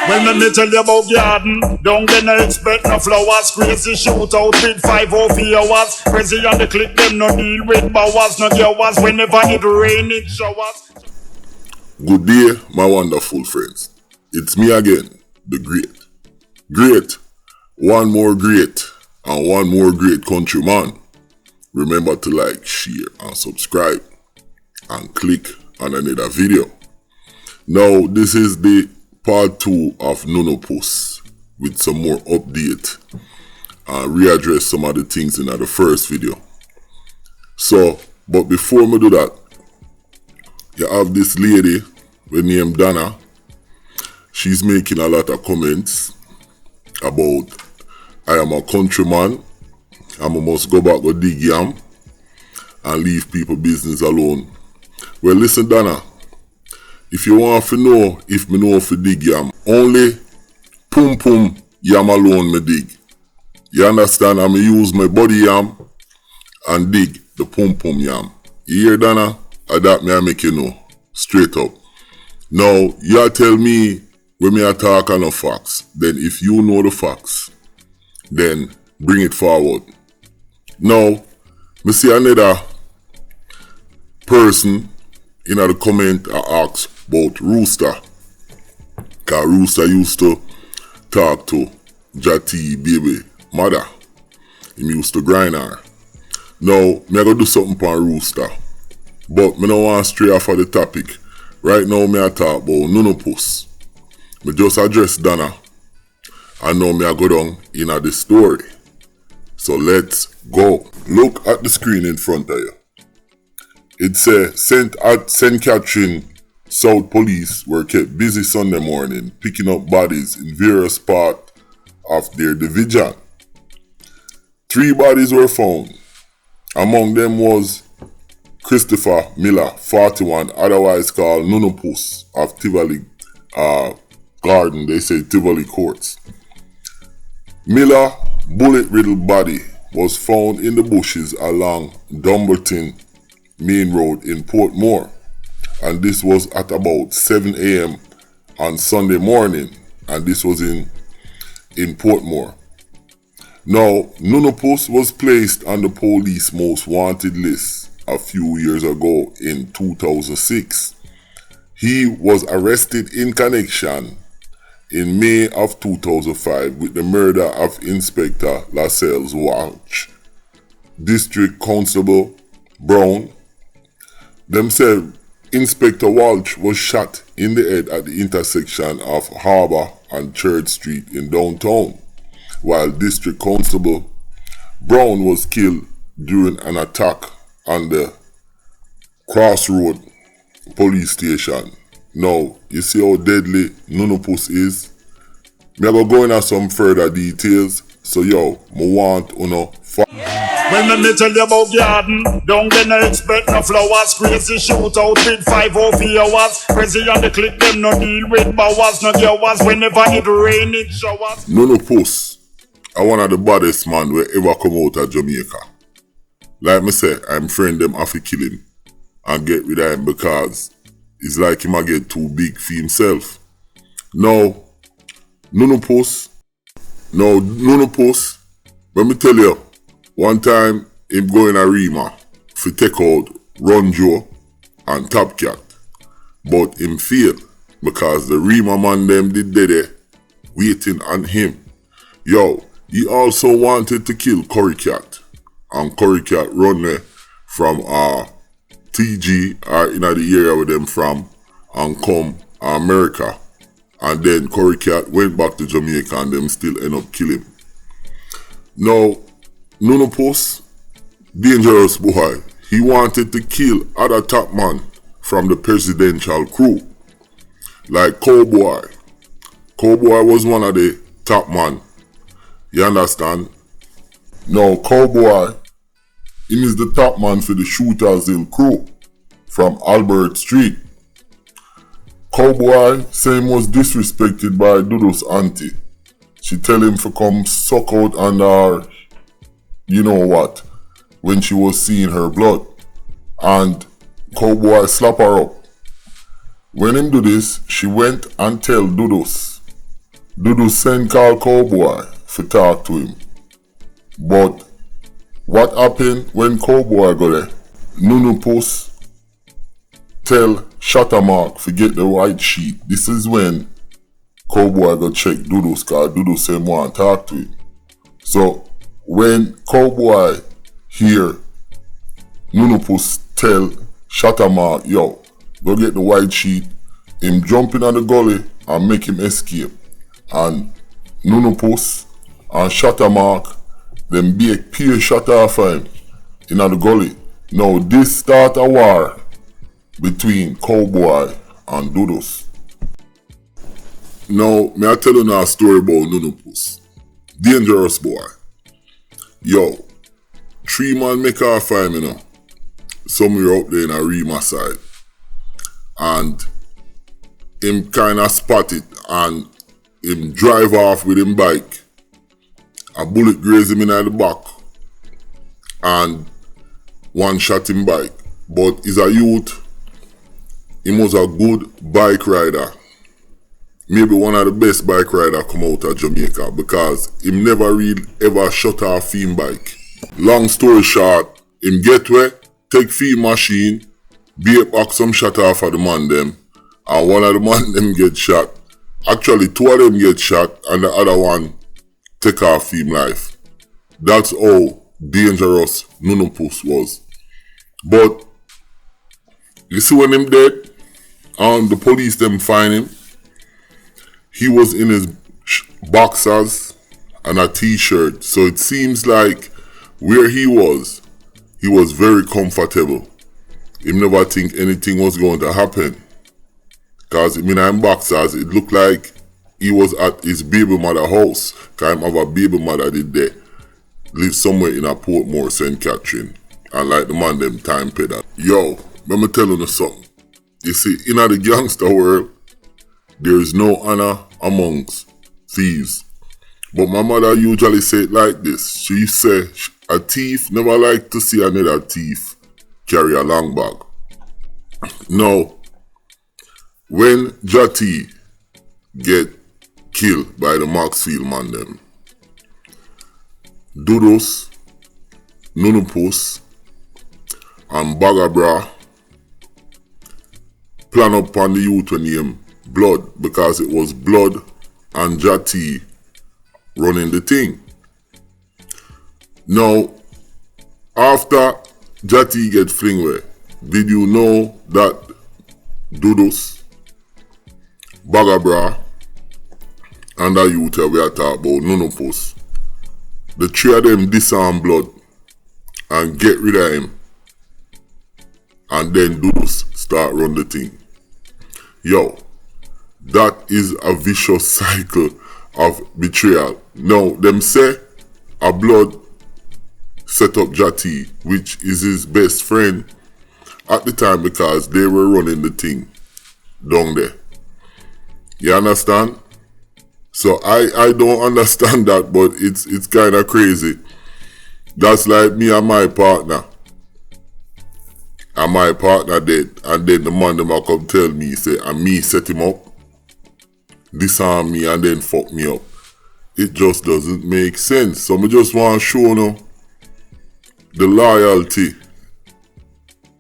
Well, let me tell you about garden. Don't get no expect no flowers. Crazy shootout with 5 hours. Crazy on the click, them no deal with bowers. No hours whenever it rain, it showers. Good day, my wonderful friends. It's me again, the great. Great. One more great and one more great countryman. Remember to like, share and subscribe and click on another video. Now, this is the part 2 of Nunu Puss with some more update and readdress some of the things in the first video. So, but before we do that, you have this lady with name Dana. She's making a lot of comments about I am a countryman, I must go back to dig yam and leave people business alone. Well, listen, Dana, if you want to know if me know for dig yam, only pum pum yam alone me dig. You understand? I use my body yam and dig the pum pum yam. You hear, Dana? That me I make you know. Straight up. Now, you tell me when me talk on the facts. Then if you know the facts, then bring it forward. Now, me see another person in the comment ask about Rooster. Cause Rooster used to talk to Jati baby mother. He used to grind her. Now, me go do something for Rooster. But me don't want to stray off of the topic. Right now, me I talk about Nunu Puss. Me just address Dana. And now me I go down in the story. So let's go. Look at the screen in front of you. It says St. Catherine South Police were kept busy Sunday morning picking up bodies in various parts of their division. 3 bodies were found. Among them was Christpher Miller, 41, otherwise called Nunu Puss of Tivoli Garden, they say Tivoli Courts. Miller bullet-riddled body was found in the bushes along Dumbleton Main Road in Portmore, and this was at about 7 a.m. on Sunday morning, and this was in Portmore. Now, Nunu Puss was placed on the police most wanted list a few years ago in 2006. He was arrested in connection in May of 2005 with the murder of Inspector Lascelles Walsh, District Constable Brown. Them said Inspector Walsh was shot in the head at the intersection of Harbour and Church Street in downtown, while District Constable Brown was killed during an attack on the Crossroad police station. Now, you see how deadly Nunu Puss is? Me go into some further details, so yo, me want uno Well, let me tell you about garden. Don't get no expect no flowers. Crazy shootout with 5 hours. Crazy on the click, them no deal with bowers. No hours whenever it rain, it showers. Nunu Puss are one of the baddest man who ever come out of Jamaica. Like me say, I'm friend them have to kill him and get rid of him because it's like him a get too big for himself. Now, Nunu Puss, let me tell you, one time him go in a Rima to take out Run Joe and Top Cat, but him failed because the Rima man them did there waiting on him. Yo, he also wanted to kill Curry Cat, and Curry Cat run there from TG or in the area where them from and come America, and then Curry Cat went back to Jamaica and them still end up killing him. Now, Nunu Puss, dangerous boy, he wanted to kill other top man from the presidential crew, like Cowboy. Cowboy was one of the top man, you understand? Now, Cowboy, him is the top man for the Shooters Hill crew from Albert Street. Cowboy say him was disrespected by Dudus auntie. She tell him to come suck out on her, you know what, when she was seeing her blood. And Cowboy slap her up. When him do this, she went and tell Dudus Dudus send call Cowboy to talk to him. But what happened when Cowboy go there? Nunu Puss tell Shattermark to get the white sheet. This is when Cowboy go check Dudus, cause Dudus say want to talk to him. So when Cowboy hear Nunu Puss tell Shattermark, yo, go get the white sheet, him jump in on the gully and make him escape. And Nunu Puss and Shattermark, them bake peer shot off him in the gully. Now this start a war between Cowboy and Dudus. Now, me I tell you now a story about Nunu Puss. Dangerous boy. Yo, 3 man make off him, you know. Somewhere out there in a Rima side. And him kinda spot it and him drive off with him bike. A bullet graze him in the back. And one shot him bike. But he's a youth. He was a good bike rider. Maybe one of the best bike rider come out of Jamaica because him never really ever shut off him bike. Long story short, him get where, take fee machine, beat back some shot off of the man them, and one of the man them get shot. Actually 2 of them get shot and the other one take off him life. That's how dangerous Nunu Puss was. But you see when him dead and the police them find him, he was in his boxers and a t-shirt. So it seems like where he was very comfortable. He never think anything was going to happen. Cause in him boxers, it looked like he was at his baby mother house. Cause him have a baby mother did there. Live somewhere in a Portmore, St. Catherine. And like the man them time pedal. Yo, let me tell you something. You see, in the gangster world, there is no honor amongst thieves. But my mother usually say it like this. She say, a thief never like to see another thief carry a long bag. Now, when Jati get killed by the Maxfield man them, Dudus, Nunu Puss, and Bagabra plan up on the youth when name Blood, because it was Blood and Jati running the thing. Now, after Jati get fling away, did you know that Dudus, Bagabra, and the youth we are talking about, Nunu Puss, the 3 of them disarm Blood and get rid of him, and then Dudus start run the thing. Yo, that is a vicious cycle of betrayal. Now, them say a Blood set up Jati, which is his best friend at the time because they were running the thing down there. You understand? So I don't understand that, but it's kind of crazy. That's like me and my partner. And my partner dead, and then the man them a come tell me, say, and me set him up, disarm me, and then fuck me up. It just doesn't make sense. So I just want to show you the loyalty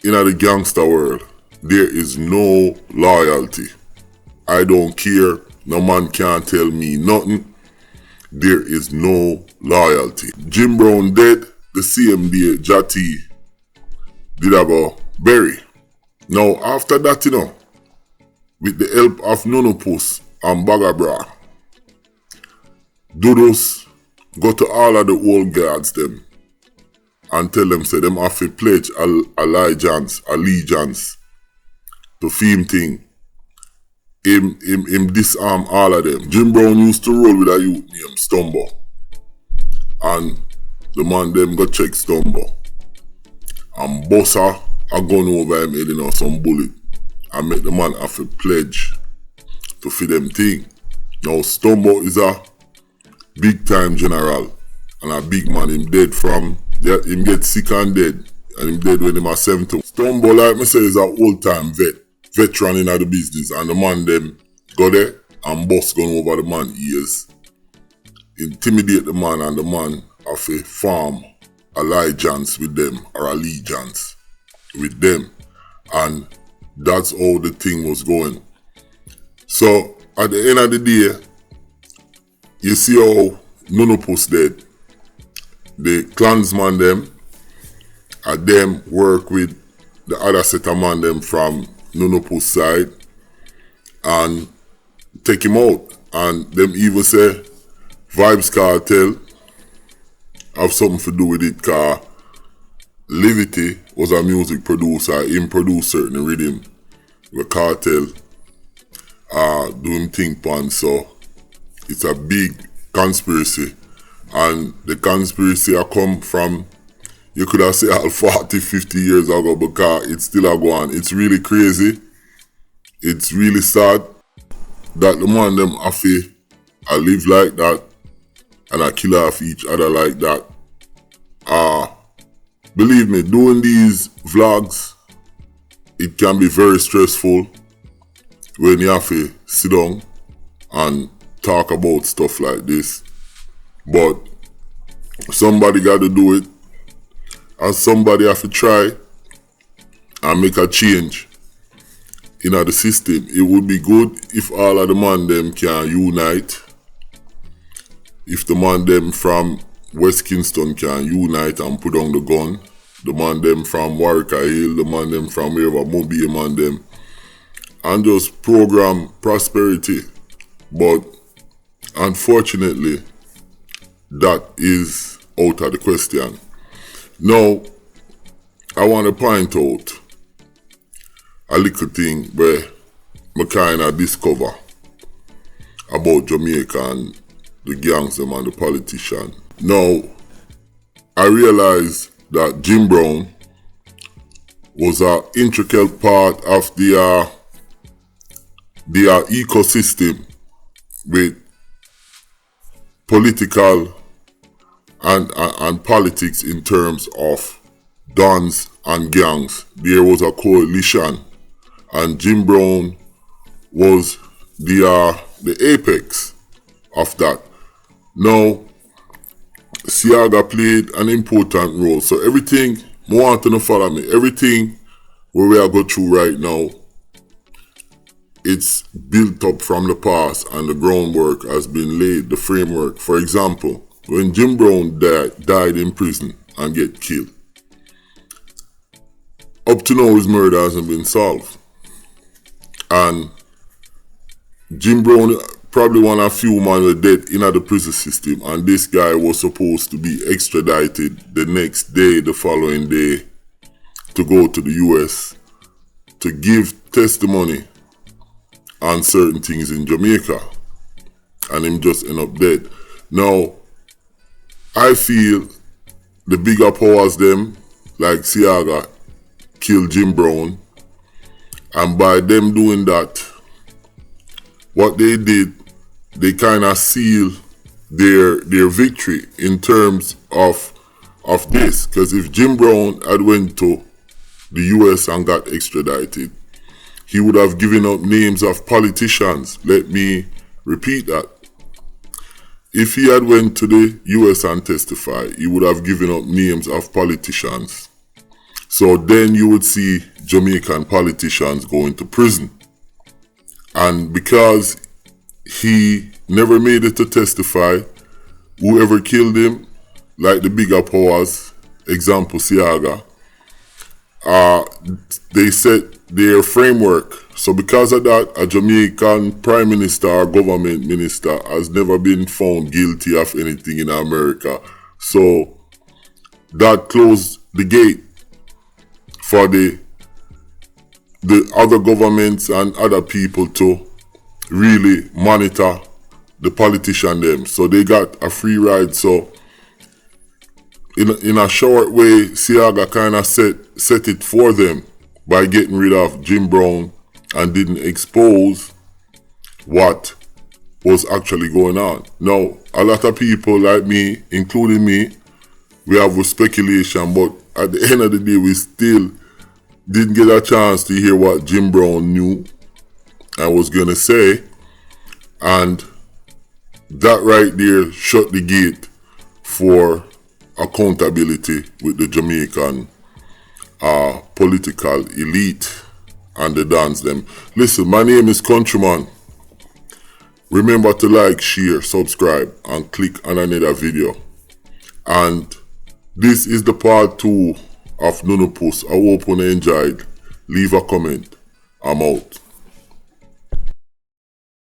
in the gangster world. There is no loyalty. I don't care. No man can't tell me nothing. There is no loyalty. Jim Brown dead, the same day Jati did have a bury. Now after that, with the help of Nunu Puss and Bagabra, Dudus go to all of the old guards them and tell them say them have to pledge allegiance to Fame thing. Him disarm all of them. Jim Brown used to roll with a youth named Stumbo. And the man them go check Stumbo. And Bossa a gun over him head some bullet. And make the man have to pledge to feed them thing. Now Stumbo is a big time general. And a big man, him dead from, him get sick and dead. And him dead when him a 70. Stumbo, like me say, is a old time veteran in the business. And the man them go there and bust gun over the man ears, intimidate the man, and the man have to form allegiance with them or allegiance with them. And that's how the thing was going. So at the end of the day, you see how Nunu Puss dead. The clansman them, and them work with the other set of man them from Nunu Puss side and take him out. And them even say Vibes Cartel have something to do with it, cause Livity was a music producer. Him produced certain rhythm with Cartel doing thing pan, so it's a big conspiracy. And the conspiracy I come from, you could have said 40, 50 years ago, because it's still a go on. It's really crazy. It's really sad that the man them have to live like that and I kill off each other like that. Believe me, doing these vlogs, it can be very stressful when you have to sit down and talk about stuff like this. But somebody got to do it, and somebody have to try and make a change in the system. It would be good if all of the man them can unite. If the man them from West Kingston can unite and put down the gun, the man them from Warwick Hill, the man them from wherever, Mobile man them, and just program prosperity. But unfortunately, that is out of the question. Now, I want to point out a little thing where I kind of discover about Jamaica and the gangs them and the politician. Now, I realize that Jim Brown was an integral part of their ecosystem with political and politics in terms of dons and gangs. There was a coalition, and Jim Brown was the apex of that. Now, Siaga played an important role. So everything, I want to follow me, everything where we are going through right now, it's built up from the past and the groundwork has been laid, the framework. For example, when Jim Brown died in prison and get killed, up to now his murder hasn't been solved. And Jim Brown probably one of a few men were dead in the prison system, and this guy was supposed to be extradited the next day, the following day, to go to the US to give testimony on certain things in Jamaica, and him just end up dead. Now, I feel the bigger powers them, like Siaga, killed Jim Brown, and by them doing that, what they did, they kind of seal their victory in terms of this. Because if Jim Brown had went to the US and got extradited, he would have given up names of politicians. Let me repeat that. If he had went to the US and testified, he would have given up names of politicians. So then you would see Jamaican politicians going to prison. And because he never made it to testify, whoever killed him, like the bigger powers, example Siaga, they set their framework. So because of that, a Jamaican prime minister or government minister has never been found guilty of anything in America. So that closed the gate for the other governments and other people to really monitor the politician them. So they got a free ride. So in a short way, Siaga kind of set it for them by getting rid of Jim Brown and didn't expose what was actually going on. Now, a lot of people like me, including me, we have a speculation, but at the end of the day, we still didn't get a chance to hear what Jim Brown knew and was going to say. And that right there shut the gate for accountability with the Jamaican political elite and the dance them. Listen, my name is Countryman. Remember to like, share, subscribe, and click on another video. And this is the part 2 of Nunu Puss. I hope you enjoyed. Leave a comment. I'm out.